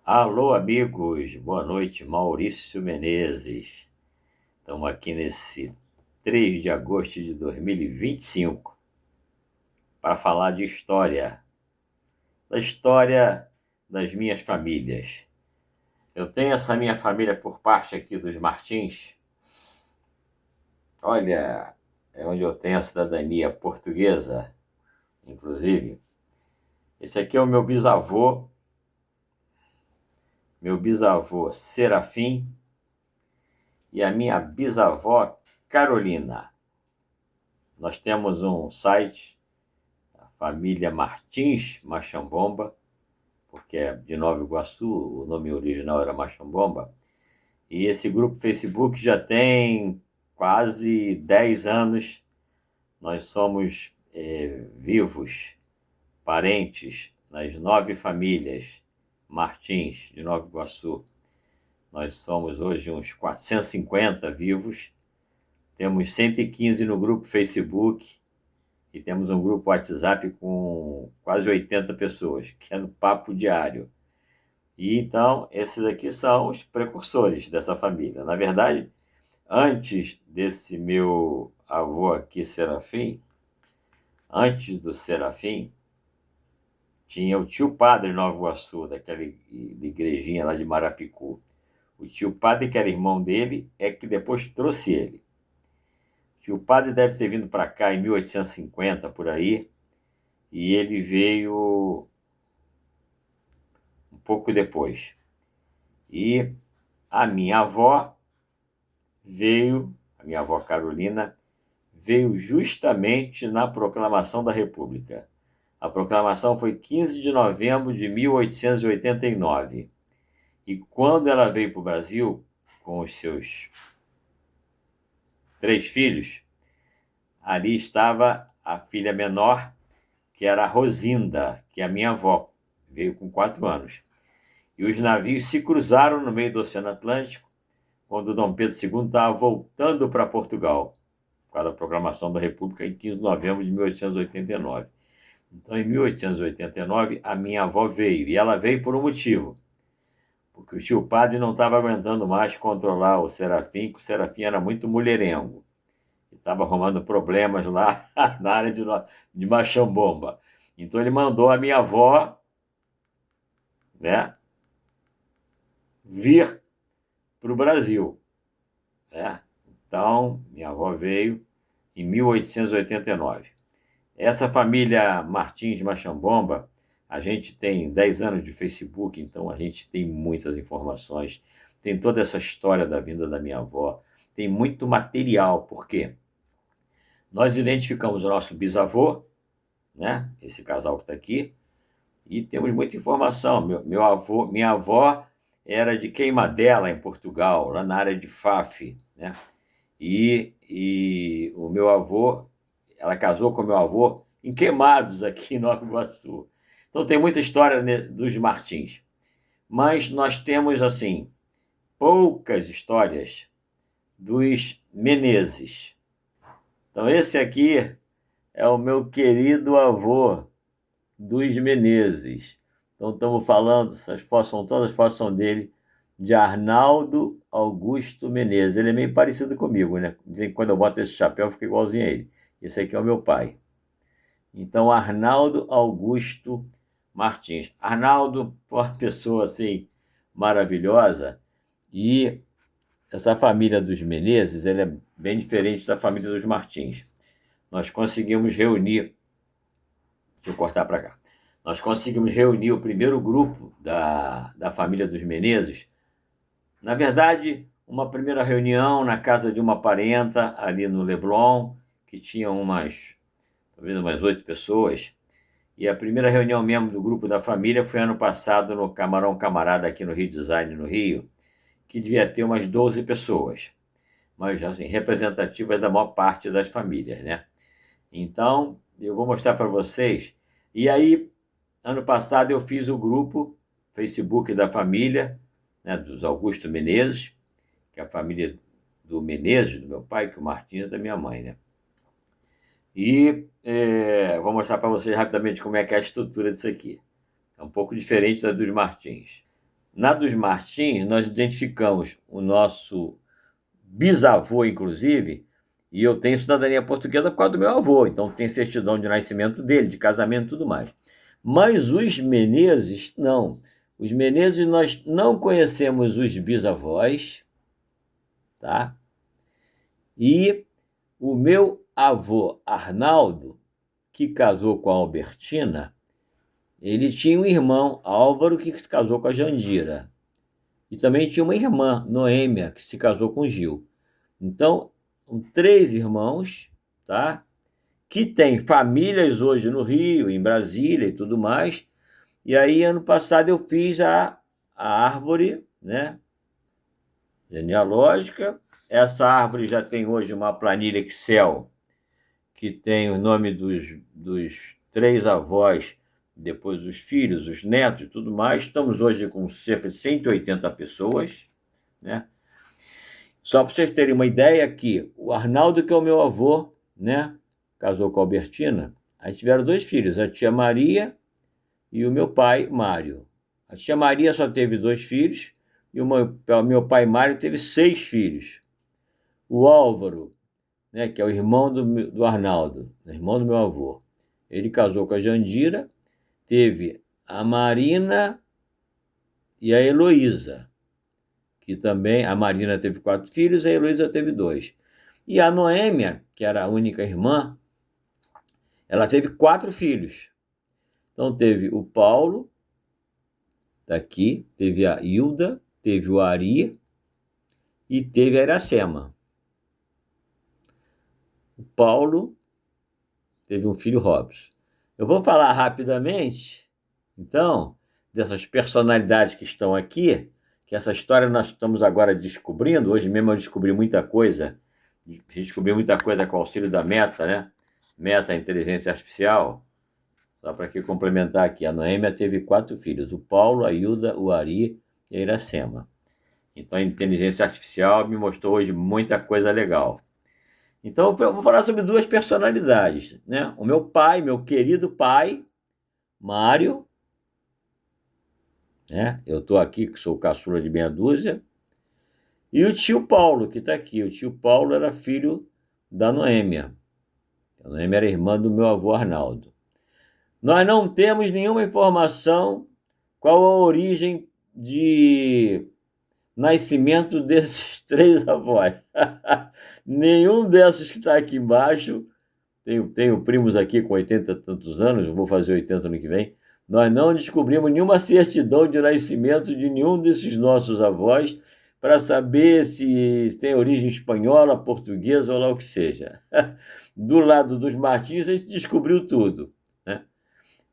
Alô, amigos, boa noite, Maurício Menezes. Estamos aqui nesse 3 de agosto de 2025 para falar de história, da história das minhas famílias. Eu tenho essa minha família por parte aqui dos Martins. Olha, é onde eu tenho a cidadania portuguesa, inclusive. Esse aqui é o meu bisavô Serafim e a minha bisavó Carolina. Nós temos um site, a família Martins Machambomba, porque é de Nova Iguaçu, o nome original era Machambomba, e esse grupo Facebook já tem quase 10 anos. Nós somos vivos, parentes nas 9 famílias Martins de Nova Iguaçu. Nós somos hoje uns 450 vivos, temos 115 no grupo Facebook e temos um grupo WhatsApp com quase 80 pessoas, que é no papo diário. E então, esses aqui são os precursores dessa família. Na verdade, antes desse meu avô aqui, Serafim, antes do Serafim, tinha o tio Padre Nova Iguaçu, daquela igrejinha lá de Marapicu. O tio Padre, que era irmão dele, é que depois trouxe ele. O tio Padre deve ter vindo para cá em 1850, por aí, e ele veio um pouco depois. E a minha avó Carolina, veio justamente na proclamação da República. A proclamação foi 15 de novembro de 1889. E quando ela veio para o Brasil, com os seus 3 filhos, ali estava a filha menor, que era a Rosinda, que é a minha avó, veio com 4 anos. E os navios se cruzaram no meio do Oceano Atlântico, quando Dom Pedro II estava voltando para Portugal, por causa da proclamação da República em 15 de novembro de 1889. Então, em 1889, a minha avó veio, e ela veio por um motivo, porque o tio Padre não estava aguentando mais controlar o Serafim, porque o Serafim era muito mulherengo, e estava arrumando problemas lá na área de Machambomba. Então, ele mandou a minha avó, né, vir para o Brasil, né? Então, minha avó veio em 1889. Essa família Martins Machambomba, a gente tem 10 anos de Facebook, então a gente tem muitas informações, tem toda essa história da vinda da minha avó, tem muito material, porque nós identificamos o nosso bisavô, né? Esse casal que está aqui, e temos muita informação. Minha avó era de Queimadela, em Portugal, lá na área de Faf, né? E o meu avô, ela casou com o meu avô em Queimados, aqui em Nova Iguaçu. Então tem muita história dos Martins. Mas nós temos, assim, poucas histórias dos Menezes. Então esse aqui é o meu querido avô dos Menezes. Então estamos falando, essas fotos são todas as fotos são dele, de Arnaldo Augusto Menezes. Ele é meio parecido comigo, né? Dizem que quando eu boto esse chapéu, eu fico igualzinho a ele. Esse aqui é o meu pai. Então, Arnaldo Augusto Martins. Arnaldo foi uma pessoa, assim, maravilhosa. E essa família dos Menezes, ela é bem diferente da família dos Martins. Nós conseguimos reunir... Deixa eu cortar para cá. Nós conseguimos reunir o primeiro grupo da família dos Menezes. Na verdade, uma primeira reunião na casa de uma parenta, ali no Leblon, que tinha talvez umas 8 pessoas. E a primeira reunião mesmo do grupo da família foi ano passado no Camarão Camarada, aqui no Rio Design, no Rio, que devia ter umas 12 pessoas, mas assim, representativas da maior parte das famílias, né? Então, eu vou mostrar para vocês. E aí, ano passado eu fiz o grupo Facebook da família, né, dos Augusto Menezes, que é a família do Menezes, do meu pai, que o Martins é da minha mãe, né? E vou mostrar para vocês rapidamente como é que é a estrutura disso aqui. É um pouco diferente da dos Martins. Na dos Martins, nós identificamos o nosso bisavô, inclusive, e eu tenho cidadania portuguesa por causa do meu avô, então tem certidão de nascimento dele, de casamento e tudo mais. Mas os Menezes, não. Os Menezes, nós não conhecemos os bisavós, tá? E o meu avô Arnaldo, que casou com a Albertina, ele tinha um irmão, Álvaro, que se casou com a Jandira. E também tinha uma irmã, Noêmia, que se casou com Gil. Então, são 3 irmãos, tá? Que têm famílias hoje no Rio, em Brasília e tudo mais. E aí, ano passado, eu fiz a árvore, né, genealógica. Essa árvore já tem hoje uma planilha Excel que tem o nome dos 3 avós, depois os filhos, os netos e tudo mais. Estamos hoje com cerca de 180 pessoas, né? Só para vocês terem uma ideia aqui, o Arnaldo, que é o meu avô, né, casou com a Albertina, aí tiveram 2 filhos, a tia Maria e o meu pai, Mário. A tia Maria só teve 2 filhos e o meu pai, Mário, teve 6 filhos. O Álvaro, né, que é o irmão do Arnaldo, irmão do meu avô, ele casou com a Jandira, teve a Marina e a Heloísa, que também, a Marina teve 4 filhos, a Heloísa teve 2. E a Noêmia, que era a única irmã, ela teve 4 filhos. Então teve o Paulo, daqui, teve a Hilda, teve o Ari e teve a Iracema. O Paulo teve um filho, Robson. Eu vou falar rapidamente, então, dessas personalidades que estão aqui, que essa história nós estamos agora descobrindo. Hoje mesmo eu descobri muita coisa com o auxílio da Meta, né? Meta Inteligência Artificial. Só para aqui complementar aqui, a Noêmia teve 4 filhos, o Paulo, a Hilda, o Ari e a Iracema. Então a inteligência artificial me mostrou hoje muita coisa legal. Então eu vou falar sobre 2 personalidades, né? O meu pai, meu querido pai, Mário, né? Eu estou aqui, que sou caçula de meia dúzia, e o tio Paulo, que está aqui. O tio Paulo era filho da Noêmia. A Noêmia era irmã do meu avô Arnaldo. Nós não temos nenhuma informação qual a origem de nascimento desses 3 avós. Nenhum desses que está aqui embaixo. Tenho primos aqui com 80 e tantos anos, vou fazer 80 ano que vem. Nós não descobrimos nenhuma certidão de nascimento de nenhum desses nossos avós para saber se tem origem espanhola, portuguesa ou lá o que seja. Do lado dos Martins, a gente descobriu tudo, né?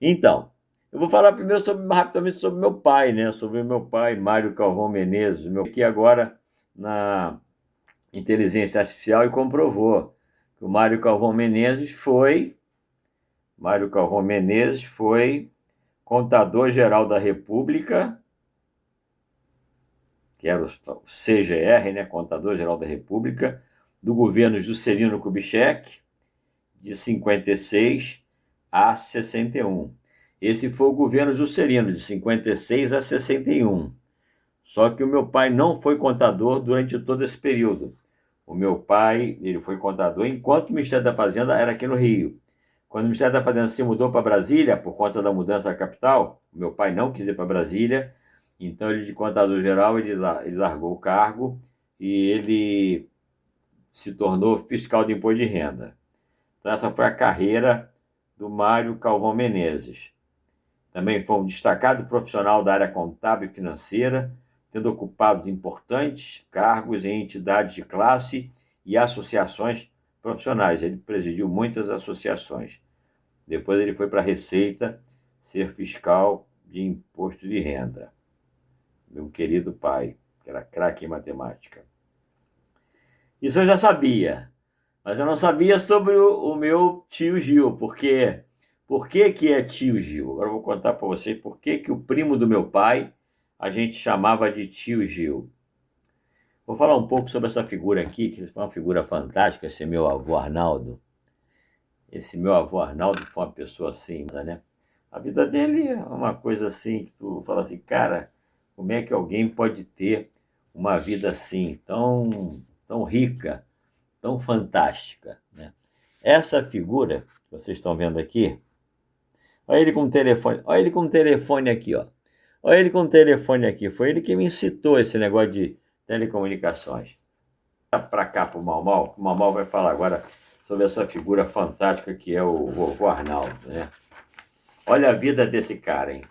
Então, eu vou falar primeiro rapidamente sobre meu pai, né? Sobre o meu pai, Mário Calvão Menezes, aqui agora na inteligência artificial, e comprovou que o Mário Calvão Menezes foi contador-geral da República, que era o CGR, né? Contador-geral da República, do governo Juscelino Kubitschek, de 56 a 61. Esse foi o governo Juscelino, de 56 a 61. Só que o meu pai não foi contador durante todo esse período. O meu pai, ele foi contador enquanto o Ministério da Fazenda era aqui no Rio. Quando o Ministério da Fazenda se mudou para Brasília, por conta da mudança da capital, meu pai não quis ir para Brasília, então ele, de contador-geral, ele largou o cargo e ele se tornou fiscal de imposto de renda. Então essa foi a carreira do Mário Calvão Menezes. Também foi um destacado profissional da área contábil e financeira, tendo ocupado importantes cargos em entidades de classe e associações profissionais. Ele presidiu muitas associações. Depois ele foi para a Receita ser fiscal de imposto de renda. Meu querido pai, que era craque em matemática. Isso eu já sabia, mas eu não sabia sobre o meu tio Gil, porque... Por que é tio Gil? Agora eu vou contar para vocês por que o primo do meu pai a gente chamava de tio Gil. Vou falar um pouco sobre essa figura aqui, que foi uma figura fantástica, esse meu avô Arnaldo. Esse meu avô Arnaldo foi uma pessoa assim, né? A vida dele é uma coisa assim, que tu fala assim, cara, Como é que alguém pode ter uma vida assim, tão rica, tão fantástica, né? Essa figura que vocês estão vendo aqui, olha ele com o telefone, olha ele com o telefone aqui, ó. Olha ele com o telefone aqui, foi ele que me incitou esse negócio de telecomunicações. Para cá, para o Mau, o Mau vai falar agora sobre essa figura fantástica que é o vovô Arnaldo, né? Olha a vida desse cara, hein?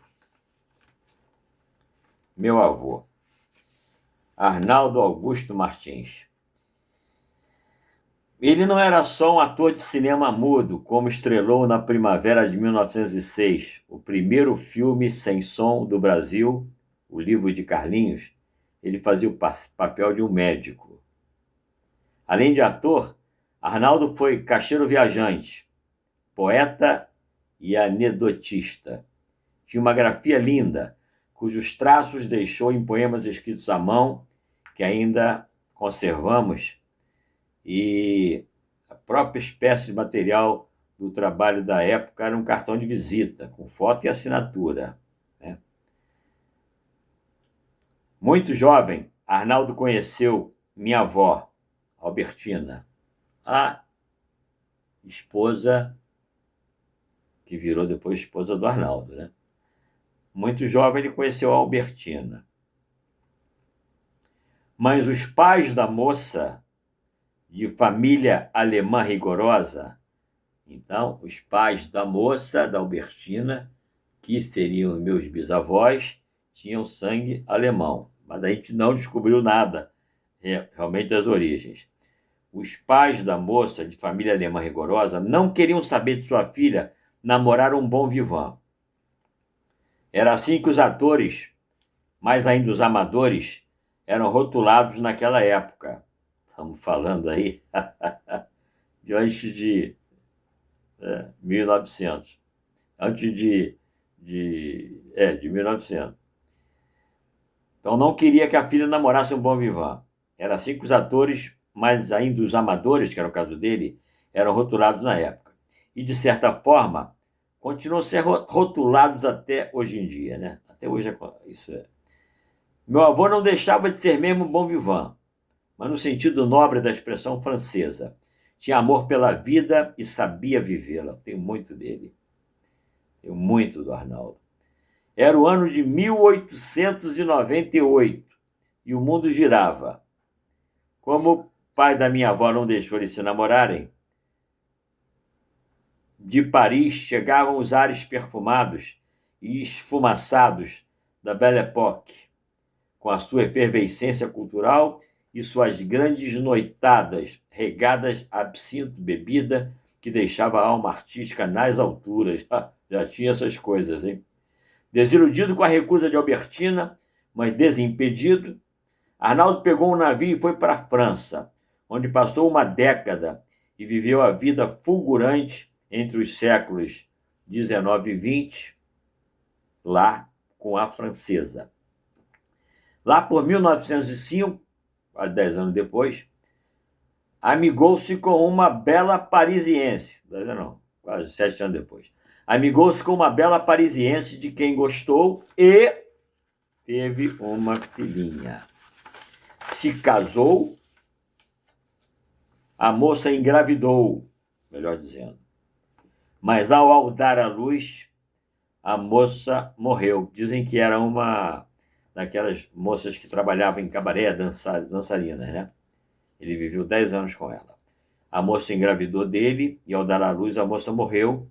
Meu avô, Arnaldo Augusto Martins. Ele não era só um ator de cinema mudo, como estrelou na primavera de 1906, o primeiro filme sem som do Brasil, O Livro de Carlinhos. Ele fazia o papel de um médico. Além de ator, Arnaldo foi caixeiro viajante, poeta e anedotista. Tinha uma grafia linda, cujos traços deixou em poemas escritos à mão, que ainda conservamos, e a própria espécie de material do trabalho da época era um cartão de visita, com foto e assinatura, né? Muito jovem, Arnaldo conheceu minha avó, Albertina, a esposa que virou depois esposa do Arnaldo, né? Muito jovem, ele conheceu a Albertina. Mas os pais da moça, de família alemã rigorosa, então, os pais da moça, da Albertina, que seriam meus bisavós, tinham sangue alemão. Mas a gente não descobriu nada realmente das origens. Os pais da moça, de família alemã rigorosa, não queriam saber de sua filha namorar um bom vivant. Era assim que os atores, mais ainda os amadores, eram rotulados naquela época. Estamos falando aí de antes de 1900. Antes de 1900. Então não queria que a filha namorasse um bom vivant. Era assim que os atores, mais ainda os amadores, que era o caso dele, eram rotulados na época. E, de certa forma, continuam a ser rotulados até hoje em dia, né? Até hoje isso é. Meu avô não deixava de ser mesmo um bom vivant, mas no sentido nobre da expressão francesa. Tinha amor pela vida e sabia vivê-la. Tenho muito dele. Tenho muito do Arnaldo. Era o ano de 1898 e o mundo girava. Como o pai da minha avó não deixou eles se namorarem, de Paris chegavam os ares perfumados e esfumaçados da Belle Époque, com a sua efervescência cultural e suas grandes noitadas regadas a absinto, bebida que deixava a alma artística nas alturas. Já tinha essas coisas, hein? Desiludido com a recusa de Albertina, mas desimpedido, Arnaldo pegou um navio e foi para a França, onde passou uma década e viveu a vida fulgurante entre os séculos 19 e 20, lá com a francesa. Lá por 1905, quase 10 anos depois, amigou-se com uma bela parisiense. Não, quase 7 anos depois. Amigou-se com uma bela parisiense de quem gostou e teve uma filhinha. Se casou, a moça engravidou, melhor dizendo. Mas ao dar à luz, a moça morreu. Dizem que era uma daquelas moças que trabalhavam em cabaré, dançarinas, né? Ele viveu 10 anos com ela. A moça engravidou dele e ao dar à luz, a moça morreu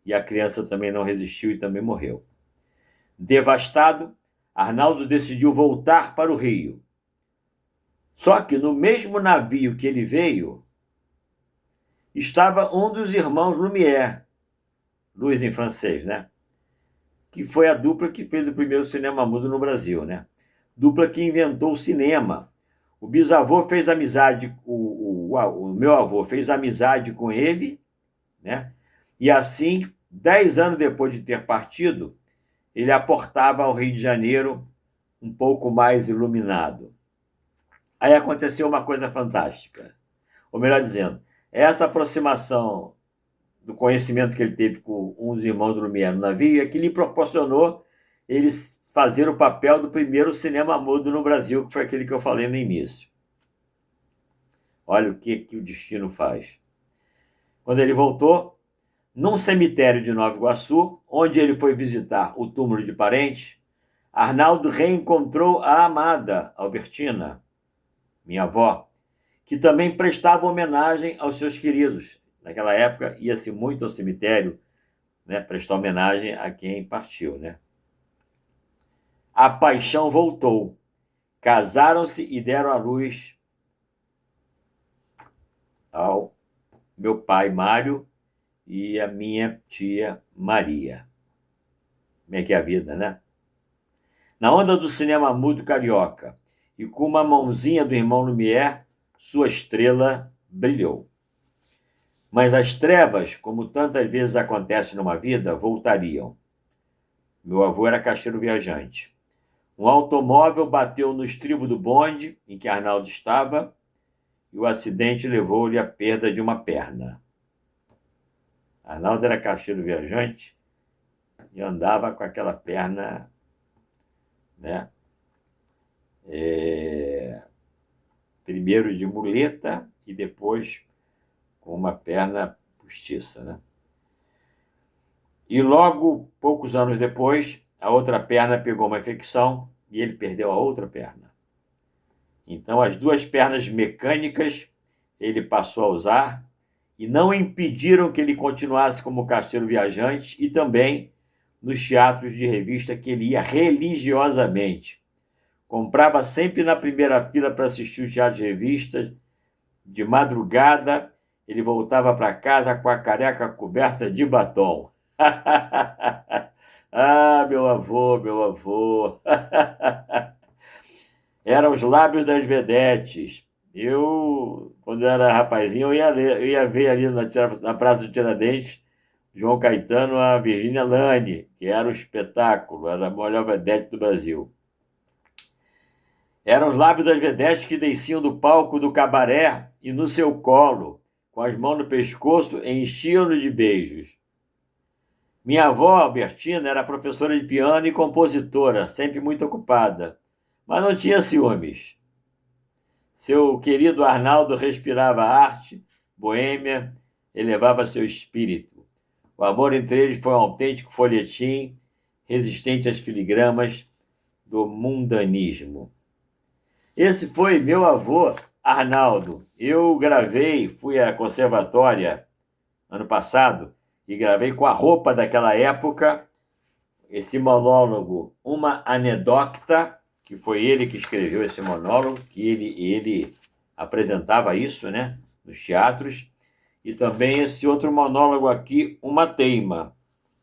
e a criança também não resistiu e também morreu. Devastado, Arnaldo decidiu voltar para o Rio. Só que no mesmo navio que ele veio, estava um dos irmãos Lumière, Luiz em francês, né? Que foi a dupla que fez o primeiro cinema mudo no Brasil, né? Dupla que inventou o cinema. O bisavô fez amizade, o meu avô fez amizade com ele, né? E assim, 10 anos depois de ter partido, ele aportava ao Rio de Janeiro um pouco mais iluminado. Aí aconteceu uma coisa fantástica. Ou melhor dizendo, essa aproximação do conhecimento que ele teve com um dos irmãos do Lumière no navio é que lhe proporcionou ele fazer o papel do primeiro cinema mudo no Brasil, que foi aquele que eu falei no início. Olha o que o destino faz. Quando ele voltou, num cemitério de Nova Iguaçu, onde ele foi visitar o túmulo de parentes, Arnaldo reencontrou a amada Albertina, minha avó, que também prestava homenagem aos seus queridos. Naquela época, ia-se muito ao cemitério, né, prestar homenagem a quem partiu, né? A paixão voltou. Casaram-se e deram à luz ao meu pai, Mário, e a minha tia, Maria. Como é que é a vida, né? Na onda do cinema mudo carioca e com uma mãozinha do irmão Lumière, sua estrela brilhou. Mas as trevas, como tantas vezes acontece numa vida, voltariam. Meu avô era caixeiro viajante. Um automóvel bateu no estribo do bonde em que Arnaldo estava e o acidente levou-lhe a perda de uma perna. Arnaldo era caixeiro viajante e andava com aquela perna, né? Primeiro de muleta e depois com uma perna postiça, né? E logo, poucos anos depois, a outra perna pegou uma infecção e ele perdeu a outra perna. Então, as duas pernas mecânicas ele passou a usar e não impediram que ele continuasse como caixeiro viajante e também nos teatros de revista que ele ia religiosamente. Comprava sempre na primeira fila para assistir os teatros de revista. De madrugada, ele voltava para casa com a careca coberta de batom. Ah, meu avô, meu avô. Eram os lábios das vedetes. Eu, quando era rapazinho, eu ia ver ali na Praça do Tiradentes, João Caetano, a Virgínia Lane, que era um espetáculo, era a melhor vedete do Brasil. Eram os lábios das vedetes que desciam do palco do cabaré e no seu colo, com as mãos no pescoço, enchiam-no de beijos. Minha avó, Albertina, era professora de piano e compositora, sempre muito ocupada, mas não tinha ciúmes. Seu querido Arnaldo respirava arte, boêmia, elevava seu espírito. O amor entre eles foi um autêntico folhetim, resistente às filigramas do mundanismo. Esse foi meu avô, Arnaldo. Eu gravei, fui à conservatória ano passado e gravei com a roupa daquela época esse monólogo, uma anedota, que foi ele que escreveu esse monólogo, que ele apresentava isso, né, nos teatros, e também esse outro monólogo aqui, Uma Teima,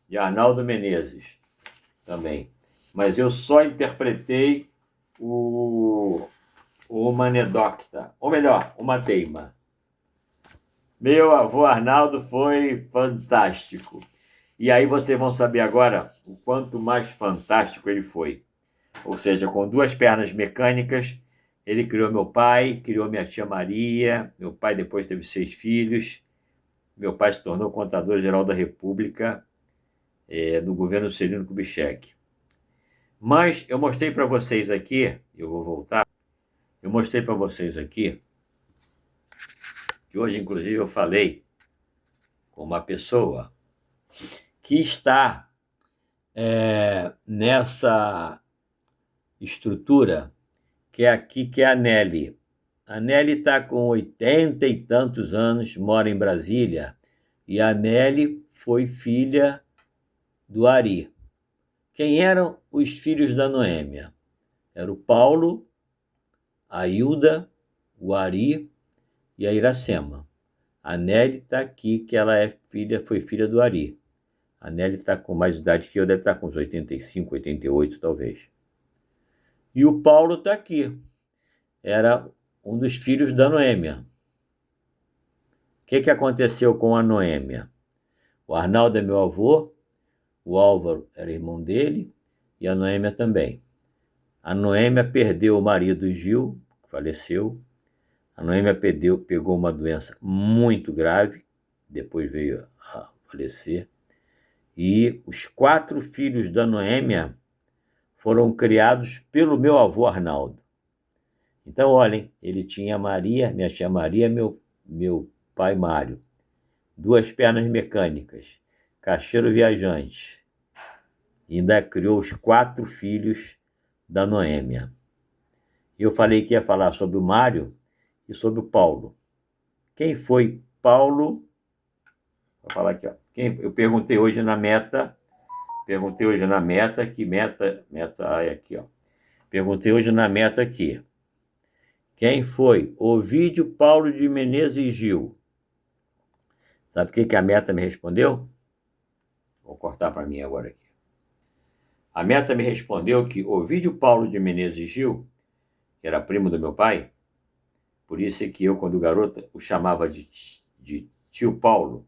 de Arnaldo Menezes, também. Mas eu só interpretei uma anedota, ou melhor, uma teima. Meu avô Arnaldo foi fantástico. E aí vocês vão saber agora o quanto mais fantástico ele foi. Ou seja, com duas pernas mecânicas, ele criou meu pai, criou minha tia Maria. Meu pai depois teve 6 filhos. Meu pai se tornou contador-geral da República do governo Juscelino Kubitschek. Mas eu mostrei para vocês aqui, eu vou voltar, eu mostrei para vocês aqui, que hoje, inclusive, eu falei com uma pessoa que está nessa estrutura, que é aqui, que é a Nelly. A Nelly está com 80 e tantos anos, mora em Brasília, e a Nelly foi filha do Ari. Quem eram os filhos da Noêmia? Era o Paulo, a Hilda, o Ari e a Iracema. A Nelly está aqui, que ela foi filha do Ari. A Nelly está com mais idade que eu, deve estar com uns 85, 88 talvez. E o Paulo está aqui. Era um dos filhos da Noêmia. O que aconteceu com a Noêmia? O Arnaldo é meu avô, o Álvaro era irmão dele e a Noêmia também. A Noêmia perdeu o marido Gil, que faleceu. A Noêmia pegou uma doença muito grave, depois veio a falecer. E os 4 filhos da Noêmia foram criados pelo meu avô Arnaldo. Então, olhem, ele tinha Maria, minha tia Maria, meu pai Mário. 2 pernas mecânicas, caixeiro viajante. E ainda criou os 4 filhos da Noêmia. Eu falei que ia falar sobre o Mário e sobre o Paulo. Quem foi Paulo? Vou falar aqui, ó. Eu perguntei hoje na meta, aqui, ó. Perguntei hoje na meta aqui. Quem foi? Ovídio Paulo de Menezes Gil. Sabe o que a meta me respondeu? Vou cortar para mim agora aqui. A meta me respondeu que Ovídio Paulo de Menezes Gil, que era primo do meu pai, por isso é que eu, quando garoto, o chamava de tio Paulo,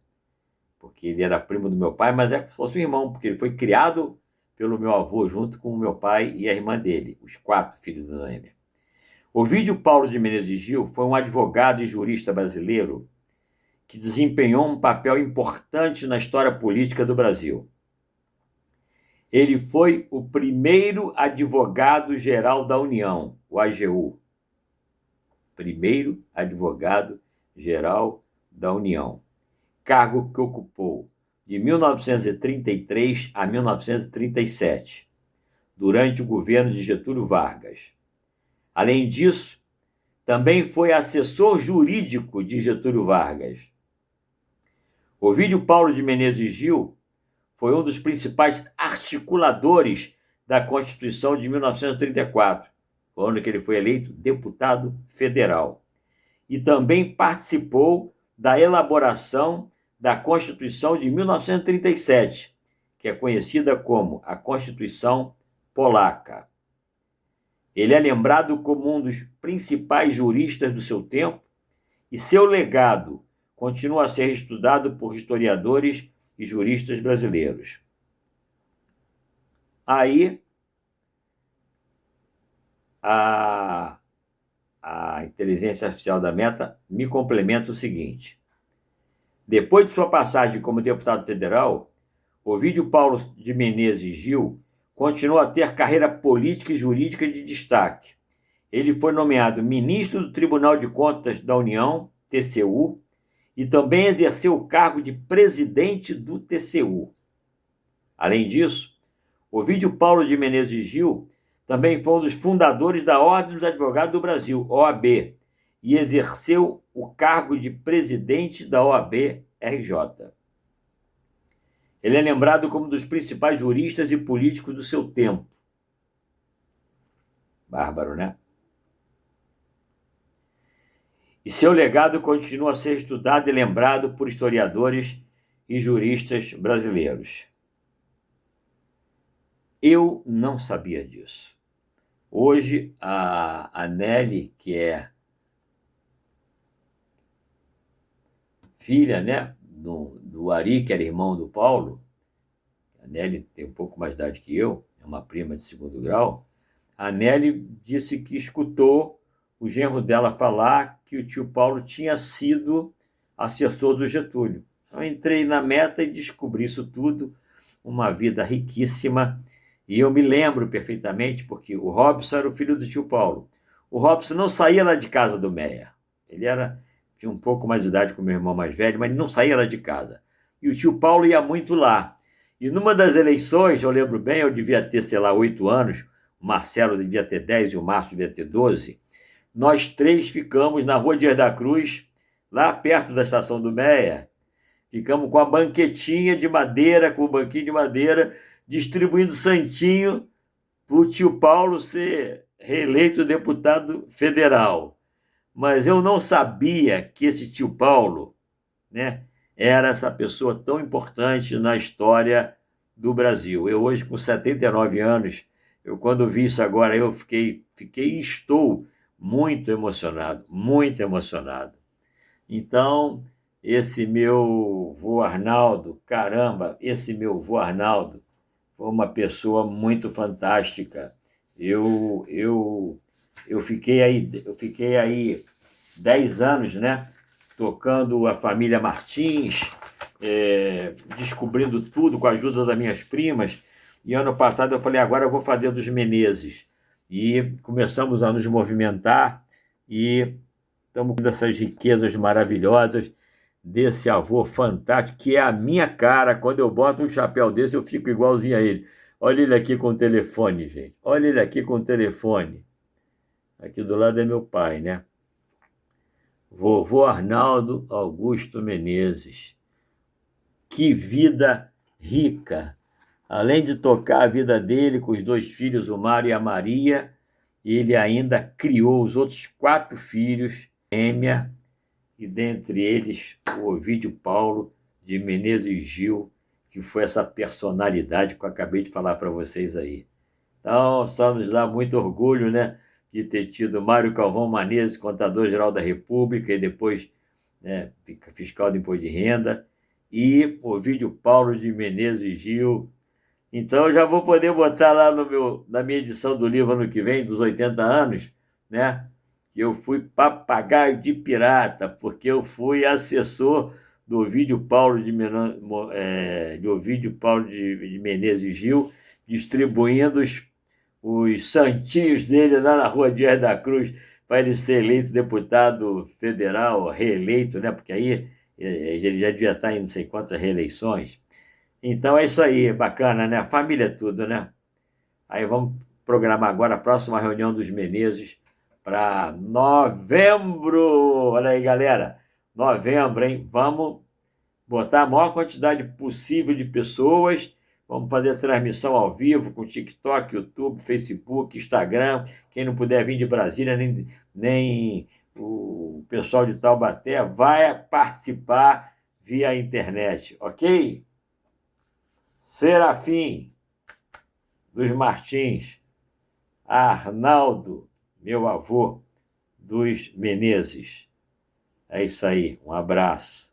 porque ele era primo do meu pai, mas é como se fosse um irmão, porque ele foi criado pelo meu avô junto com o meu pai e a irmã dele, os 4 filhos da Noêmia. Ovídio Paulo de Menezes Gil foi um advogado e jurista brasileiro que desempenhou um papel importante na história política do Brasil. Ele foi o primeiro advogado-geral da União, o AGU. Primeiro advogado-geral da União. Cargo que ocupou de 1933 a 1937, durante o governo de Getúlio Vargas. Além disso, também foi assessor jurídico de Getúlio Vargas. Ovídio Paulo de Menezes Gil foi um dos principais articuladores da Constituição de 1934, o ano que ele foi eleito deputado federal. E também participou da elaboração da Constituição de 1937, que é conhecida como a Constituição Polaca. Ele é lembrado como um dos principais juristas do seu tempo e seu legado continua a ser estudado por historiadores e juristas brasileiros. Aí, a inteligência artificial da Meta me complementa o seguinte. Depois de sua passagem como deputado federal, Ovídio Paulo de Menezes Gil continuou a ter carreira política e jurídica de destaque. Ele foi nomeado ministro do Tribunal de Contas da União, TCU, e também exerceu o cargo de presidente do TCU. Além disso, Ovídio Paulo de Menezes Gil também foi um dos fundadores da Ordem dos Advogados do Brasil, OAB, e exerceu o cargo de presidente da OAB-RJ. Ele é lembrado como um dos principais juristas e políticos do seu tempo. Bárbaro, né? E seu legado continua a ser estudado e lembrado por historiadores e juristas brasileiros. Eu não sabia disso. Hoje, a Nelly, que é filha, né, do Ari, que era irmão do Paulo, a Nelly tem um pouco mais de idade que eu, é uma prima de 2º grau, a Nelly disse que escutou o genro dela falar que o tio Paulo tinha sido assessor do Getúlio. Eu entrei na Meta e descobri isso tudo, uma vida riquíssima, e eu me lembro perfeitamente, porque o Robson era o filho do tio Paulo. O Robson não saía lá de casa do Meia. Ele tinha um pouco mais de idade que o meu irmão mais velho, mas ele não saía lá de casa. E o tio Paulo ia muito lá. E numa das eleições, eu lembro bem, eu devia ter, sei lá, 8 anos, o Marcelo devia ter 10 e o Márcio devia ter 12, nós 3 ficamos na Rua Dias da Cruz, lá perto da estação do Meia, ficamos com a banquetinha de madeira, com o banquinho de madeira, distribuindo santinho para o tio Paulo ser reeleito deputado federal. Mas eu não sabia que esse tio Paulo, né, era essa pessoa tão importante na história do Brasil. Eu hoje, com 79 anos, quando vi isso agora, eu fiquei e estou muito emocionado, muito emocionado. Então, esse meu vô Arnaldo, caramba, esse meu vô Arnaldo foi uma pessoa muito fantástica. Eu fiquei aí 10 anos, né, tocando a família Martins, descobrindo tudo com a ajuda das minhas primas, E ano passado eu falei, agora eu vou fazer dos Menezes. E começamos a nos movimentar e estamos com essas riquezas maravilhosas desse avô fantástico, que é a minha cara. Quando eu boto um chapéu desse, eu fico igualzinho a ele. Olha ele aqui com o telefone, gente. Olha ele aqui com o telefone. Aqui do lado é meu pai, né? Vovô Arnaldo Augusto Menezes. Que vida rica! Além de tocar a vida dele com os 2 filhos, o Mário e a Maria, ele ainda criou os outros 4 filhos, fêmea, e dentre eles o Ovídio Paulo de Menezes Gil, que foi essa personalidade que eu acabei de falar para vocês aí. Então, só nos dá muito orgulho, né, de ter tido Mário Calvão Menezes, contador-geral da República, e depois, né, fiscal de imposto de renda, e Ovídio Paulo de Menezes Gil. Então, eu já vou poder botar lá na minha edição do livro ano que vem, dos 80 anos, né, que eu fui papagaio de pirata, porque eu fui assessor do Ovídio Paulo de Menezes Gil, distribuindo os santinhos dele lá na Rua Dias da Cruz, para ele ser eleito deputado federal, reeleito, né? Porque aí ele já devia estar em não sei quantas reeleições. Então é isso aí, bacana, né? Família é tudo, né? Aí vamos programar agora a próxima reunião dos Menezes para novembro. Olha aí, galera. Novembro, hein? Vamos botar a maior quantidade possível de pessoas. Vamos fazer transmissão ao vivo com TikTok, YouTube, Facebook, Instagram. Quem não puder vir de Brasília, nem o pessoal de Taubaté, vai participar via internet, ok? Serafim dos Martins, Arnaldo, meu avô, dos Menezes. É isso aí, um abraço.